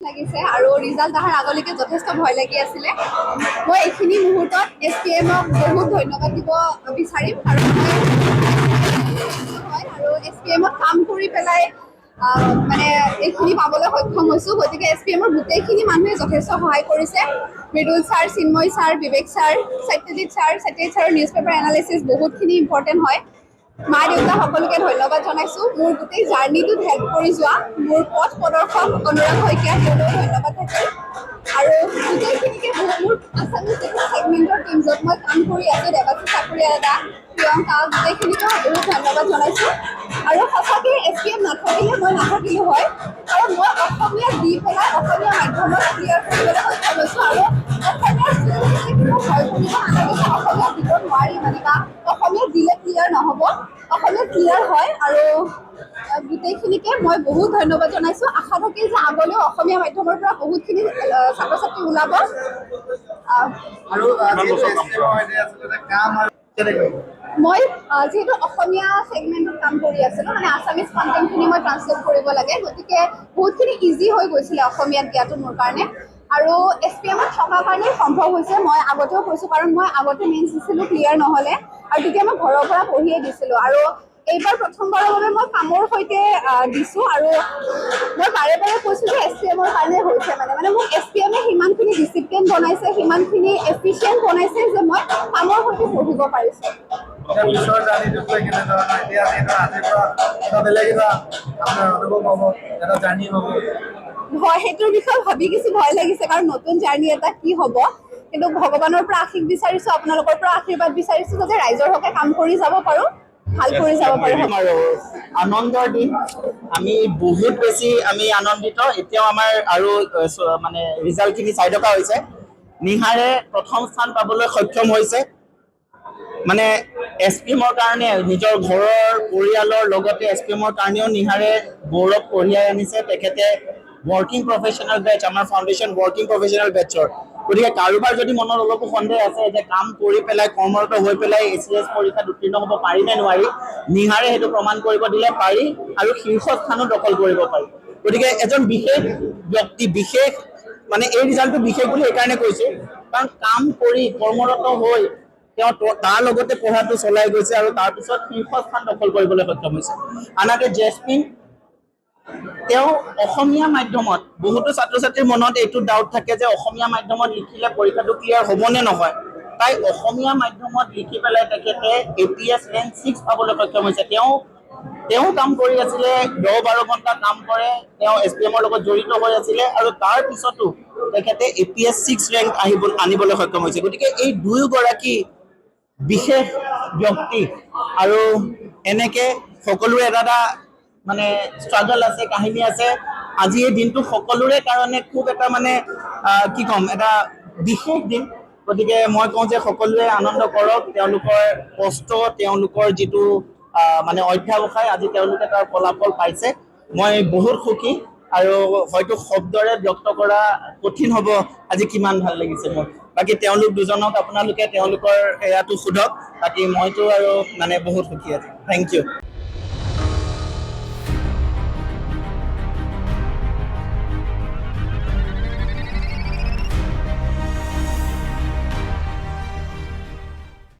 লাগিছে আৰু ৰিজাল্ট অহাৰ আগলৈকে যথেষ্ট ভয় লাগি আছিলে। মই এইখিনি মুহূৰ্তত SPMক বহুত ধন্যবাদ দিব বিচাৰিম আৰু SPMত কাম কৰি পেলাই মানে এইখিনি পাবলৈ সক্ষম হৈছোঁ। গতিকে SPMৰ গোটেইখিনি মানুহে যথেষ্ট সহায় কৰিছে। মৃদুল ছাৰ, চিন্ময় ছাৰ, বিবেক ছাৰ, সত্যজিৎ ছাৰৰ নিউজ পেপাৰ এনালিচিছ বহুতখিনি ইম্পৰ্টেণ্ট হয়। মা দেউতা সকলোকে ধন্যবাদ জনাইছোঁ। মোৰ গোটেই জাৰ্ণিটোত হেল্প কৰি যোৱা মোৰ পথ প্ৰদৰ্শক অনুৰাগ শইকীয়া, তেওঁলৈ ধন্যবাদ থাকিল। আৰু গোটেইখিনিকে মোৰ আছামিজ ছেগমেণ্টৰ টিম য'ত মই কাম কৰি আছোঁ, দেৱাশী চাকৰিয়া দাদা, প্ৰিয়ংকা, গোটেইখিনিকে বহুত ধন্যবাদ জনাইছোঁ। আৰু সঁচাকৈ SPM নাথাকিলে মই নাথাকিলোঁ হয়, কাৰণ মই অসমীয়া দি পেলাই অসমীয়া মাধ্যমত ক্লিয়াৰ কৰিবলৈ সক্ষম হৈছোঁ। আৰু অসমীয়াৰ ষ্টুডেণ্টে ভয় কৰিব নালাগে যে অসমীয়া দিব নোৱাৰি মানে বা অসমীয়া দিলে ক্লিয়াৰ নহ'ব। অসমীয়া ক্লিয়াৰ হয় আৰু গোটেইখিনিকে মই বহুত ধন্যবাদ জনাইছোঁ। আশা থাকিল যে আগলৈও অসমীয়া মাধ্যমৰ পৰা বহুতখিনি ছাত্ৰ ছাত্ৰী ওলাব। মই যিহেতু অসমীয়া ছেগমেণ্টত কাম কৰি আছিলোঁ, মানে আছামিজ কণ্টেণ্টখিনি মই ট্ৰান্সলেট কৰিব লাগে, গতিকে বহুতখিনি ইজি হৈ গৈছিলে অসমীয়াত দিয়াটো মোৰ কাৰণে। আৰু SPMত থকাৰ কাৰণেই সম্ভৱ হৈছে। মই আগতেও কৈছোঁ, কাৰণ মই আগতে মেইনছ দিছিলোঁ, ক্লিয়াৰ নহ'লে, আৰু তেতিয়া মই ঘৰৰ পৰা পঢ়িয়ে দিছিলোঁ। আৰু এইবাৰ প্ৰথমবাৰৰ বাবে মই কামৰ সৈতে দিছোঁ আৰু মই বাৰে বাৰে কৈছোঁ যে SPMৰ কাৰণে হৈছে মানে মোক SPMে সিমানখিনি ডিচিপ্লিন বনাইছে, সিমানখিনি এফিচিয়েণ্ট বনাইছে যে মই কামৰ সৈতে পঢ়িব পাৰিছোঁ। হয়, সেইটোৰ বিষয়ে ভাবি কিছু ভয় লাগিছে, কাৰণ নতুন জাৰ্ণি এটা কি হ'ব। কিন্তু ভগৱানৰ পৰা আশীষ বিচাৰিছোঁ, আপোনালোকৰ পৰা আশীৰ্বাদ বিচাৰিছোঁ যাতে ৰাইজৰ হকে কাম কৰি যাব পাৰোঁ, ভাল কৰি যাব পাৰোঁ। আৰু আনন্দৰ দিন, আমি বহুত বেছি আনন্দিত। এতিয়াও আমাৰ আৰু মানে ৰিজাল্টখিনি চাই থকা হৈছে। নিহাৰে প্ৰথম স্থান পাবলৈ সক্ষম হৈছে। মানে SPMৰ কাৰণে নিজৰ ঘৰৰ পৰিয়ালৰ লগতে SPMৰ কাৰণেও নিহাৰে গৌৰৱ কঢ়িয়াই আনিছে। তেখেতে ৱৰ্কিং প্ৰফেচনেল বেটছ, আমাৰ ফাউণ্ডেশ্যন ৱৰ্কিং প্ৰফেচনেল বেটছৰ। গতিকে কাৰোবাৰ যদি মনত অলপো সন্দেহ আছে যে কাম কৰি পেলাই কৰ্মৰত হৈ পেলাই ACS পৰীক্ষাত উত্তীৰ্ণ হ'ব পাৰি নে নোৱাৰি, নিহাৰে সেইটো প্ৰমাণ কৰিব দিলে পাৰি, আৰু শীৰ্ষ স্থানো দখল কৰিব পাৰি। গতিকে এজন বিশেষ ব্যক্তি, বিশেষ মানে এই ৰিজাল্টটো বিশেষ বুলি এইকাৰণে কৈছোঁ, কাৰণ কাম কৰি কৰ্মৰত হৈ তেওঁ তাৰ লগতে পঢ়াটো চলাই গৈছে আৰু তাৰপিছত শীৰ্ষস্থান দখল কৰিবলৈ সক্ষম হৈছে। আনহাতে জেচমিন, তেওঁ অসমীয়া মাধ্যমত, বহুতো ছাত্ৰ ছাত্ৰীৰ মনত এইটো ডাউট থাকে যে অসমীয়া মাধ্যমত লিখিলে পৰীক্ষাটো ক্লিয়াৰ হ'ব নে নহয়। তাই অসমীয়া মাধ্যমত লিখি পেলাই তেখেতে APS ৰেংক 6 পাবলৈ সক্ষম হৈছে। তেওঁ কাম কৰি আছিলে, 10-12 ঘণ্টা কাম কৰে, তেওঁ SPMৰ লগত জড়িত হৈ আছিলে, আৰু তাৰ পিছতো তেখেতে APS 6 ৰেংক আনিবলৈ সক্ষম হৈছে। গতিকে এই দুয়োগৰাকী বিশেষ ব্যক্তি, আৰু এনেকে সকলোৰে এটা মানে ষ্ট্ৰাগল আছে, কাহিনী আছে। আজি এই দিনটো সকলোৰে কাৰণে খুব এটা মানে কি ক'ম, এটা বিশেষ দিন। গতিকে মই কওঁ যে সকলোৱে আনন্দ কৰক। তেওঁলোকৰ কষ্ট, তেওঁলোকৰ যিটো মানে অধ্যাৱসায়, আজি তেওঁলোকে তাৰ ফলাফল পাইছে। মই বহুত সুখী, আৰু হয়তো শব্দৰে ব্যক্ত কৰা কঠিন হ'ব আজি কিমান ভাল লাগিছে মোৰ। বাকী তেওঁলোক দুজনক আপোনালোকে তেওঁলোকৰ এয়াটো সোধক। বাকী মইতো আৰু মানে বহুত সুখী আছোঁ। Thank U.